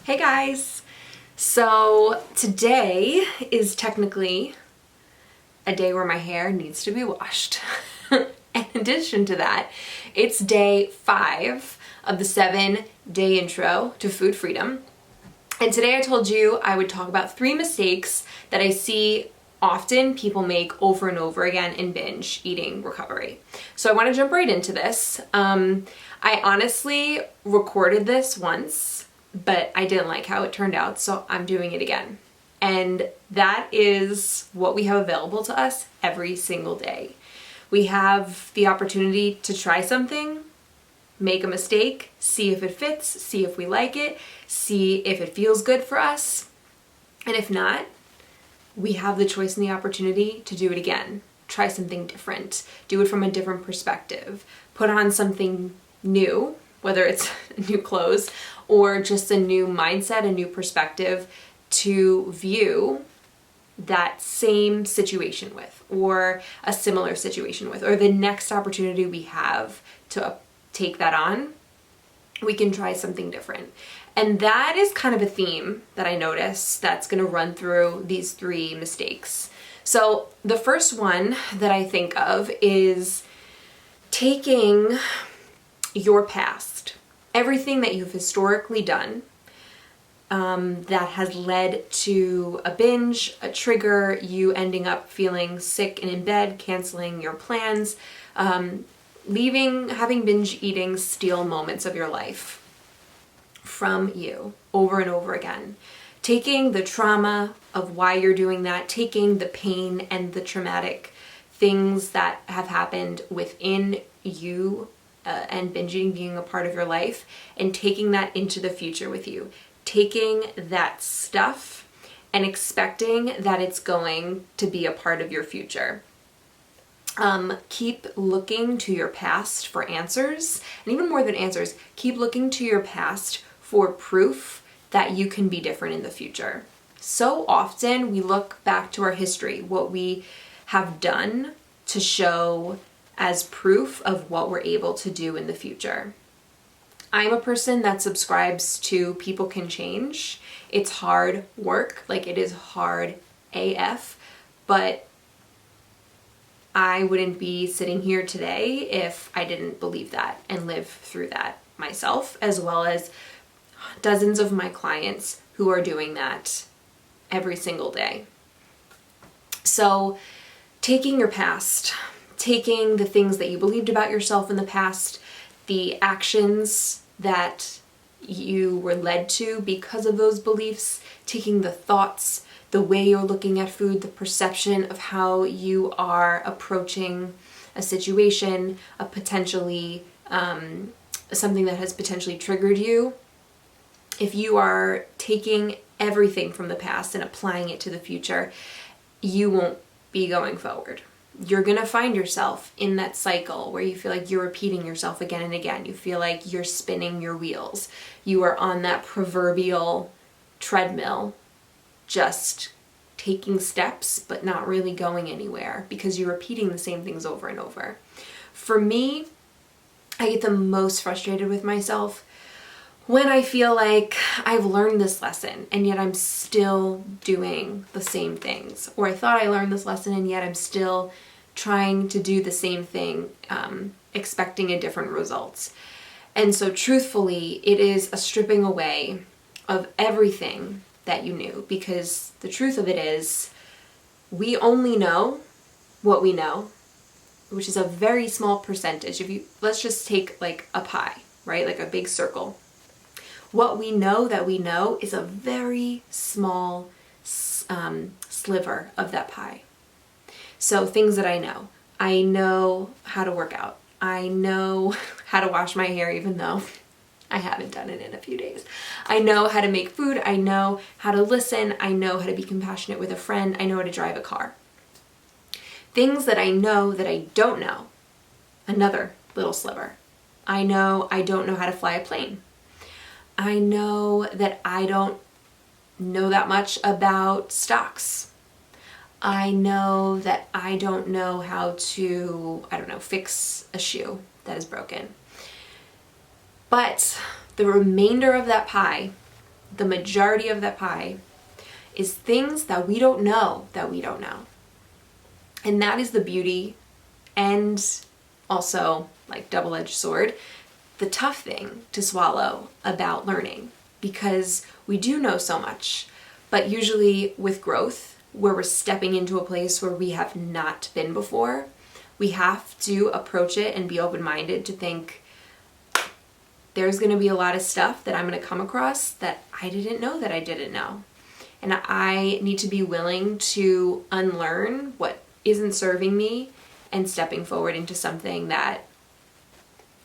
Hey guys! So today is technically a day where my hair needs to be washed. In addition to that, it's day 5 of the 7-day intro to food freedom. And today I told you I would talk about 3 mistakes that I see often people make over and over again in binge eating recovery. So I want to jump right into this. I honestly recorded this once, but I didn't like how it turned out, so I'm doing it again. And that is what we have available to us every single day. We have the opportunity to try something, make a mistake, see if it fits, see if we like it, see if it feels good for us. And if not, we have the choice and the opportunity to do it again. Try something different, do it from a different perspective, put on something new, whether it's new clothes or just a new mindset, a new perspective to view that same situation with, or a similar situation with, or the next opportunity we have to take that on, we can try something different. And that is kind of a theme that I notice that's going to run through these 3 mistakes. So the first one that I think of is taking your past, everything that you've historically done that has led to a binge, a trigger, you ending up feeling sick and in bed, canceling your plans, having binge eating steal moments of your life from you over and over again. Taking the trauma of why you're doing that, taking the pain and the traumatic things that have happened within you and binge eating being a part of your life, and taking that into the future with you. Taking that stuff and expecting that it's going to be a part of your future. Keep looking to your past for answers, and even more than answers, keep looking to your past for proof that you can be different in the future. So often we look back to our history, what we have done to show as proof of what we're able to do in the future. I'm a person that subscribes to people can change. It's hard work, like it is hard AF, but I wouldn't be sitting here today if I didn't believe that and live through that myself, as well as dozens of my clients who are doing that every single day. So taking your past, taking the things that you believed about yourself in the past, the actions that you were led to because of those beliefs, taking the thoughts, the way you're looking at food, the perception of how you are approaching a situation, a potentially something that has potentially triggered you. If you are taking everything from the past and applying it to the future, you won't be going forward. You're going to find yourself in that cycle where you feel like you're repeating yourself again and again. You feel like you're spinning your wheels. You are on that proverbial treadmill, just taking steps but not really going anywhere because you're repeating the same things over and over. For me, I get the most frustrated with myself when I feel like I've learned this lesson and yet I'm still doing the same things. Or I thought I learned this lesson and yet I'm still trying to do the same thing, expecting a different results. And so truthfully, it is a stripping away of everything that you knew, because the truth of it is we only know what we know, which is a very small percentage. Let's just take like a pie, right? Like a big circle. What we know that we know is a very small sliver of that pie. So things that I know how to work out. I know how to wash my hair even though I haven't done it in a few days. I know how to make food. I know how to listen. I know how to be compassionate with a friend. I know how to drive a car. Things that I know that I don't know, another little sliver. I know I don't know how to fly a plane. I know that I don't know that much about stocks. I know that I don't know how to, fix a shoe that is broken. But the remainder of that pie, the majority of that pie is things that we don't know that we don't know. And that is the beauty, and also, like, double-edged sword, the tough thing to swallow about learning, because we do know so much, but usually with growth, where we're stepping into a place where we have not been before, we have to approach it and be open-minded to think, there's going to be a lot of stuff that I'm going to come across that I didn't know that I didn't know. And I need to be willing to unlearn what isn't serving me and stepping forward into something that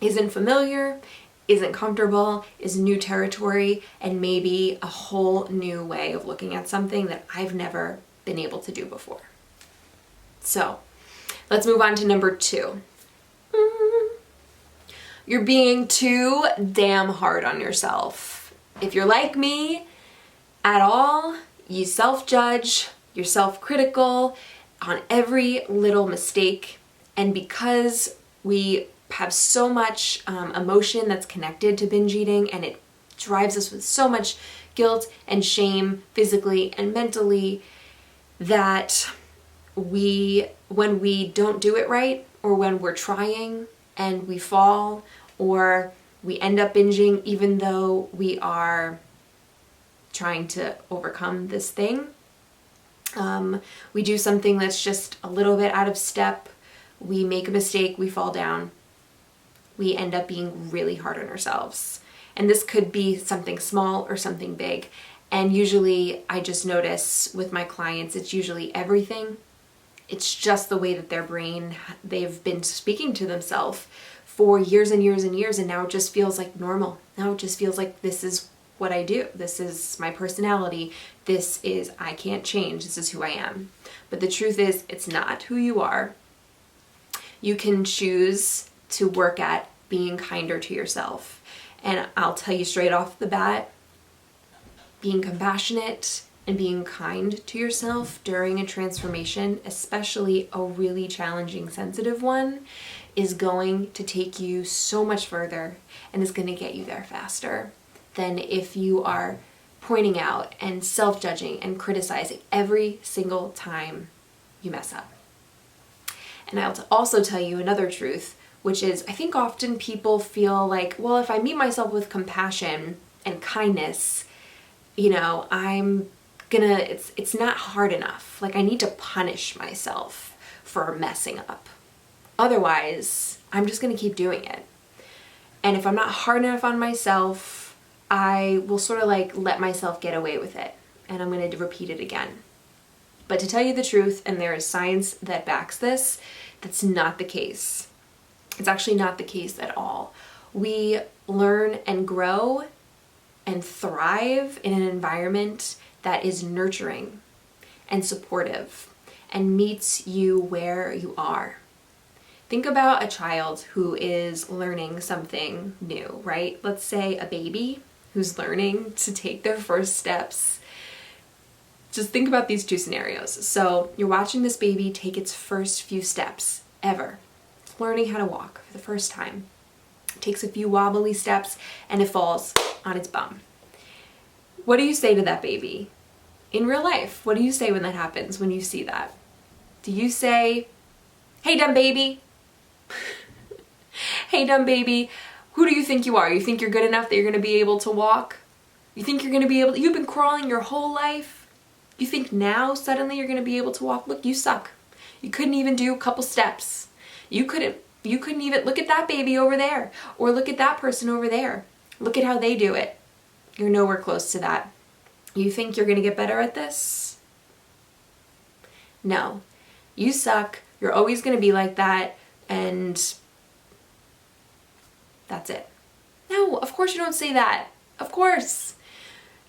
isn't familiar, isn't comfortable, is new territory, and maybe a whole new way of looking at something that I've never been able to do before. So let's move on to number 2. You're being too damn hard on yourself. If you're like me at all, you self-judge, you're self-critical on every little mistake. And because we have so much emotion that's connected to binge eating, and it drives us with so much guilt and shame physically and mentally, that when we don't do it right, or when we're trying and we fall, or we end up binging even though we are trying to overcome this thing, we do something that's just a little bit out of step, we make a mistake, we fall down, we end up being really hard on ourselves. And this could be something small or something big. And usually I just notice with my clients, it's usually everything. It's just the way that their brain, they've been speaking to themselves for years and years and years, and now it just feels like normal. Now it just feels like this is what I do. This is my personality. This is, I can't change. This is who I am. But the truth is, it's not who you are. You can choose to work at being kinder to yourself. And I'll tell you straight off the bat, being compassionate and being kind to yourself during a transformation, especially a really challenging, sensitive one, is going to take you so much further and is going to get you there faster than if you are pointing out and self-judging and criticizing every single time you mess up. And I'll also tell you another truth, which is I think often people feel like, well, if I meet myself with compassion and kindness, it's not hard enough. Like, I need to punish myself for messing up. Otherwise, I'm just going to keep doing it. And if I'm not hard enough on myself, I will sort of like let myself get away with it. And I'm going to repeat it again. But to tell you the truth, and there is science that backs this, that's not the case. It's actually not the case at all. We learn and grow and thrive in an environment that is nurturing and supportive and meets you where you are. Think about a child who is learning something new, right? Let's say a baby who's learning to take their first steps. Just think about these two scenarios. So you're watching this baby take its first few steps ever. It's learning how to walk for the first time. It takes a few wobbly steps and it falls on its bum. What do you say to that baby? In real life, what do you say when that happens, when you see that? Do you say, "Hey, dumb baby"? "Hey, dumb baby, who do you think you are? You think you're good enough that you're going to be able to walk? You think you're going to be able to, you've been crawling your whole life? You think now suddenly you're going to be able to walk? Look, you suck. You couldn't even do a couple steps. You couldn't even, look at that baby over there, or look at that person over there. Look at how they do it. You're nowhere close to that. You think you're going to get better at this? No. You suck. You're always going to be like that, and that's it." No, of course you don't say that. Of course.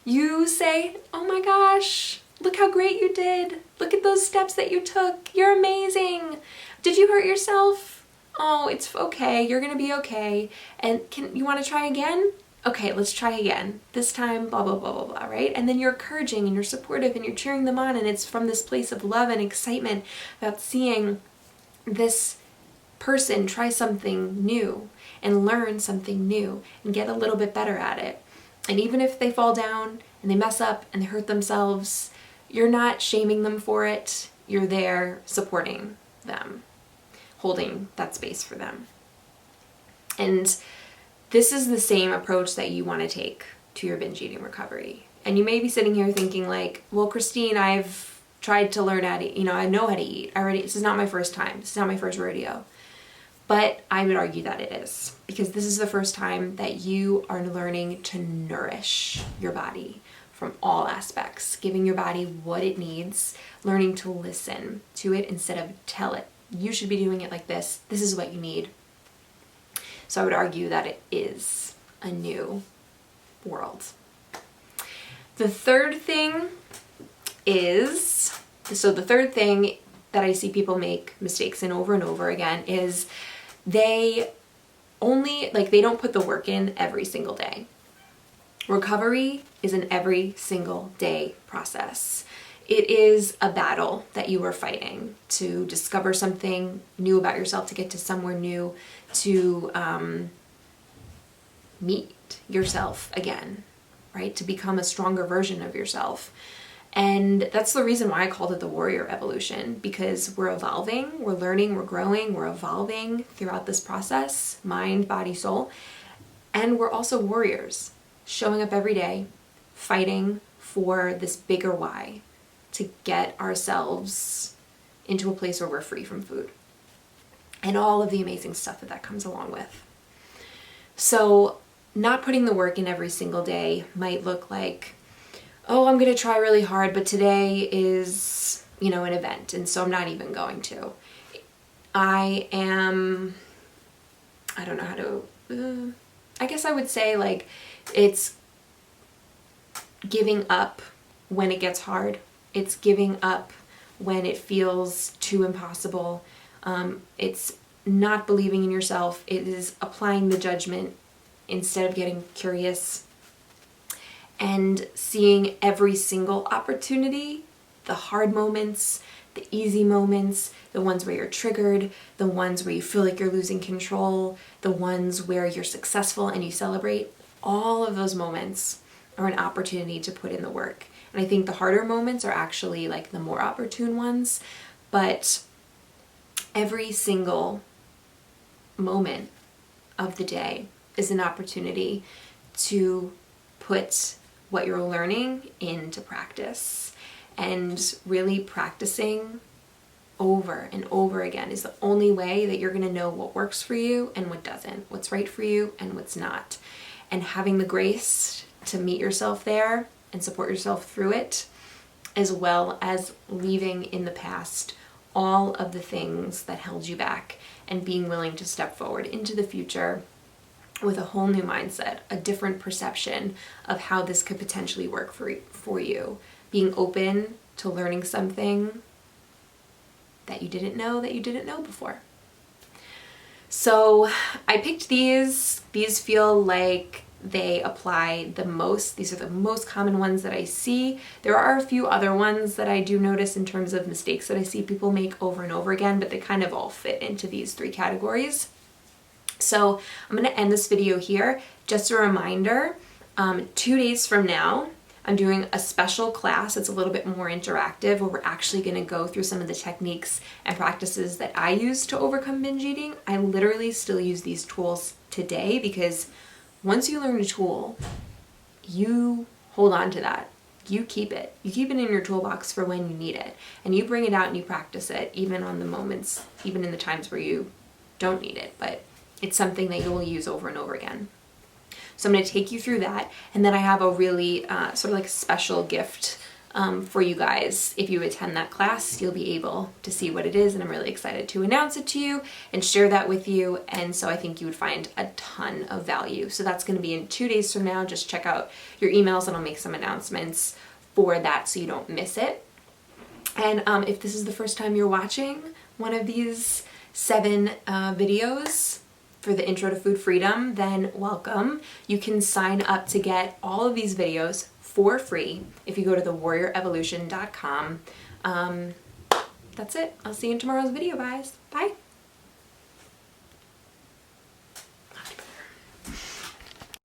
You say, "Oh my gosh, look how great you did. Look at those steps that you took. You're amazing. Did you hurt yourself? Oh, it's okay. You're going to be okay. And you want to try again? Okay, let's try again. This time, blah, blah, blah, blah, blah," right? And then you're encouraging and you're supportive and you're cheering them on, and it's from this place of love and excitement about seeing this person try something new and learn something new and get a little bit better at it. And even if they fall down and they mess up and they hurt themselves, you're not shaming them for it. You're there supporting them, holding that space for them. And this is the same approach that you want to take to your binge eating recovery. And you may be sitting here thinking like, well, Christine, I've tried to learn how to eat. I know how to eat. This is not my first time. This is not my first rodeo. But I would argue that it is, because this is the first time that you are learning to nourish your body from all aspects, giving your body what it needs, learning to listen to it instead of tell it, you should be doing it like this. This is what you need. So I would argue that it is a new world. The third thing that I see people make mistakes in over and over again is they don't put the work in every single day. Recovery is an every single day process. It is a battle that you are fighting to discover something new about yourself, to get to somewhere new, to meet yourself again, right? To become a stronger version of yourself. And that's the reason why I called it the warrior evolution, because we're evolving, we're learning, we're growing, we're evolving throughout this process, mind, body, soul. And we're also warriors, showing up every day, fighting for this bigger why, to get ourselves into a place where we're free from food and all of the amazing stuff that comes along with. So not putting the work in every single day might look like, oh, I'm going to try really hard, but today is, an event, and so I'm not even going to. I don't know how to, I guess I would say like it's giving up when it gets hard. It's giving up when it feels too impossible. It's not believing in yourself. It is applying the judgment instead of getting curious and seeing every single opportunity, the hard moments, the easy moments, the ones where you're triggered, the ones where you feel like you're losing control, the ones where you're successful and you celebrate. All of those moments are an opportunity to put in the work. And I think the harder moments are actually like the more opportune ones, but every single moment of the day is an opportunity to put what you're learning into practice. And really practicing over and over again is the only way that you're going to know what works for you and what doesn't, what's right for you and what's not. And having the grace to meet yourself there and support yourself through it, as well as leaving in the past all of the things that held you back and being willing to step forward into the future with a whole new mindset, a different perception of how this could potentially work for you. Being open to learning something that you didn't know before. So I picked these. These feel like they apply the most. These are the most common ones that I see. There are a few other ones that I do notice in terms of mistakes that I see people make over and over again, but they kind of all fit into these three categories. So I'm going to end this video here. Just a reminder, 2 days from now, I'm doing a special class. It's a little bit more interactive, where we're actually going to go through some of the techniques and practices that I use to overcome binge eating. I literally still use these tools today, because once you learn a tool, you hold on to that. You keep it. You keep it in your toolbox for when you need it. And you bring it out and you practice it, even on the moments, even in the times where you don't need it. But it's something that you'll use over and over again. So I'm going to take you through that. And then I have a really sort of like a special gift for you guys. If you attend that class, you'll be able to see what it is. And I'm really excited to announce it to you and share that with you. And so I think you would find a ton of value. So that's going to be in 2 days from now. Just check out your emails and I'll make some announcements for that so you don't miss it. And if this is the first time you're watching one of these 7 videos for the Intro to Food Freedom, then welcome. You can sign up to get all of these videos for free if you go to thewarriorevolution.com. That's it. I'll see you in tomorrow's video, guys. Bye.